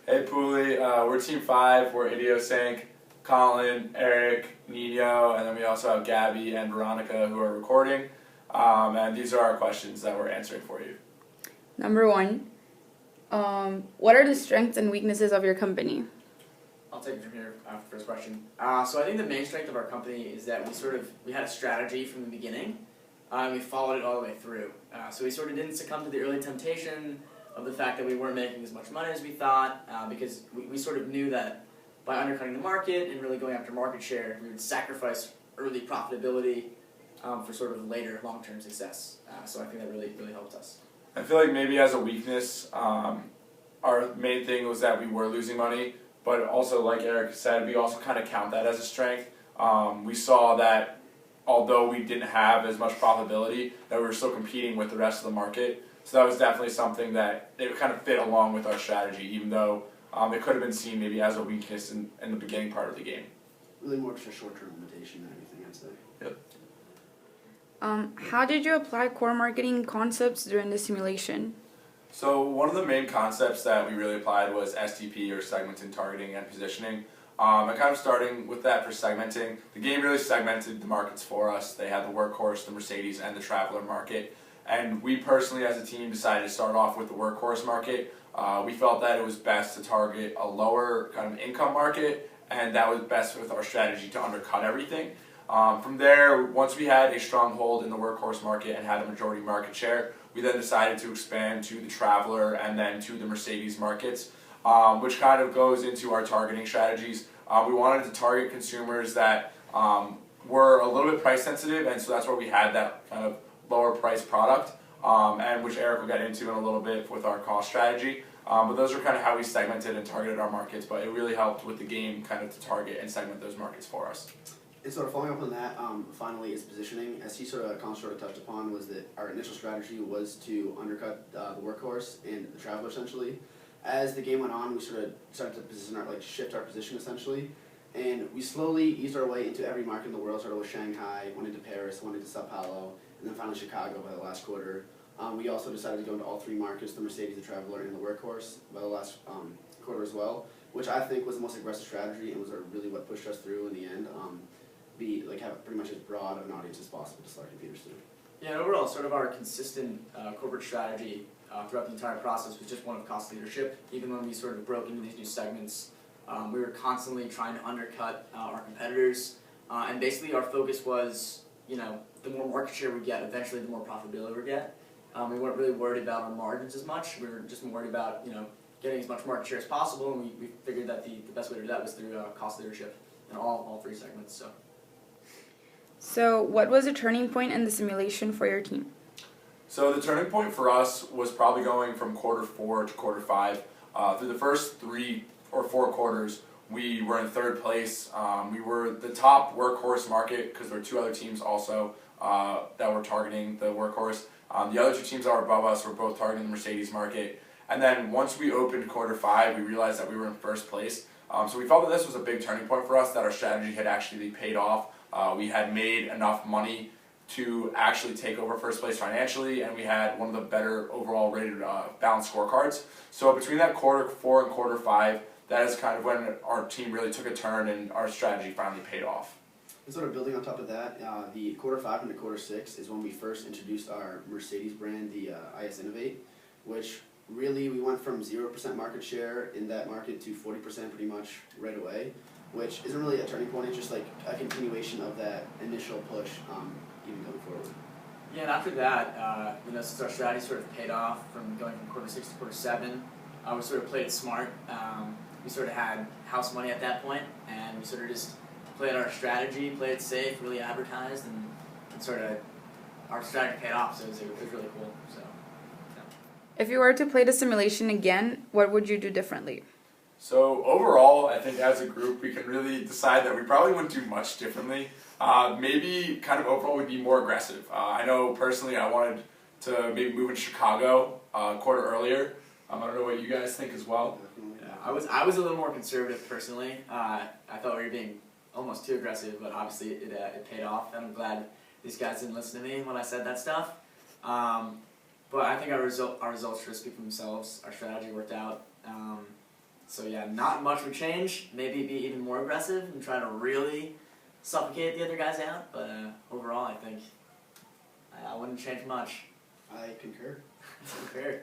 Hey Pooley, we're Team 5, we're Idiosync, Colin, Eric, Nino, and then we also have Gabby and Veronica who are recording. And these are our questions that we're answering for you. Number 1, what are the strengths and weaknesses of your company? I'll take it from here for the first question. So I think the main strength of our company is that we had a strategy from the beginning, and we followed it all the way through. So we sort of didn't succumb to the early temptation of the fact that we weren't making as much money as we thought, because we sort of knew that by undercutting the market and really going after market share, we would sacrifice early profitability for sort of later long-term success. So I think that really helped us. I feel like maybe as a weakness, our main thing was that we were losing money, but also like Eric said, we also kind of count that as a strength. We saw that although we didn't have as much profitability, that we were still competing with the rest of the market. So that was definitely something that it kind of fit along with our strategy, even though it could have been seen maybe as a weakness in the beginning part of the game. Really more just a short-term limitation than anything, I'd say. Yep. How did you apply core marketing concepts during the simulation? So one of the main concepts that we really applied was STP, or segmented targeting and positioning. And kind of starting with that for segmenting, the game really segmented the markets for us. They had the Workhorse, the Mercedes, and the Traveler market. And we personally as a team decided to start off with the Workhorse market. We felt that it was best to target a lower kind of income market, and that was best with our strategy to undercut everything. From there, once we had a strong hold in the Workhorse market and had a majority market share, we then decided to expand to the Traveler and then to the Mercedes markets, which kind of goes into our targeting strategies. We wanted to target consumers that were a little bit price sensitive, and so that's where we had that kind of lower price product, and which Eric will get into in a little bit with our cost strategy. But those are kind of how we segmented and targeted our markets, but it really helped with the game kind of to target and segment those markets for us. And sort of following up on that, finally is positioning. As Colin sort of touched upon, was that our initial strategy was to undercut the Workhorse and the Traveler essentially. As the game went on, we sort of started to shift our position essentially, and we slowly eased our way into every market in the world. Started with Shanghai, went into Paris, went into Sao Paulo, and then finally Chicago by the last quarter. We also decided to go into all 3 markets: the Mercedes, the Traveler, and the Workhorse by the last quarter as well, which I think was the most aggressive strategy and was really what pushed us through in the end. Have pretty much as broad of an audience as possible to start computers through. Yeah, and overall, sort of our consistent corporate strategy throughout the entire process was just one of cost leadership. Even when we sort of broke into these new segments, we were constantly trying to undercut our competitors, and basically our focus was, the more market share we get, eventually the more profitability we get. We weren't really worried about our margins as much. We were just worried about, getting as much market share as possible, and we figured that the best way to do that was through cost leadership in all 3 segments. So what was a turning point in the simulation for your team? So the turning point for us was probably going from quarter 4 to quarter 5. Through the first 3 or 4 quarters, we were in 3rd place. We were the top Workhorse market because there were 2 other teams also that were targeting the Workhorse. The other 2 teams that were above us were both targeting the Mercedes market. And then once we opened quarter 5, we realized that we were in 1st place. So we felt that this was a big turning point for us, that our strategy had actually paid off. We had made enough money to actually take over 1st place financially, and we had one of the better overall rated balanced scorecards. So between that quarter 4 and quarter 5, that is kind of when our team really took a turn and our strategy finally paid off. And sort of building on top of that, the quarter 5 and the quarter 6 is when we first introduced our Mercedes brand, the IS Innovate, which really we went from 0% market share in that market to 40% pretty much right away, which isn't really a turning point. It's just like a continuation of that initial push, even going forward. Yeah, and after that, since our strategy sort of paid off from going from quarter 6 to quarter 7, we sort of played it smart. We sort of had house money at that point, and we sort of just played our strategy, played it safe, really advertised, and sort of our strategy paid off, so it was really cool. So, yeah. If you were to play the simulation again, what would you do differently? So overall, I think as a group, we can really decide that we probably wouldn't do much differently. Maybe kind of overall we'd be more aggressive. I know personally I wanted to maybe move in Chicago a quarter earlier. I don't know what you guys think as well. Yeah, I was a little more conservative personally. I thought we were being almost too aggressive, but obviously it paid off, and I'm glad these guys didn't listen to me when I said that stuff. But I think our results should speak for themselves. Our strategy worked out. So yeah, not much would change. Maybe be even more aggressive and try to really suffocate the other guys out. But overall, I think I wouldn't change much. I concur. It's fair.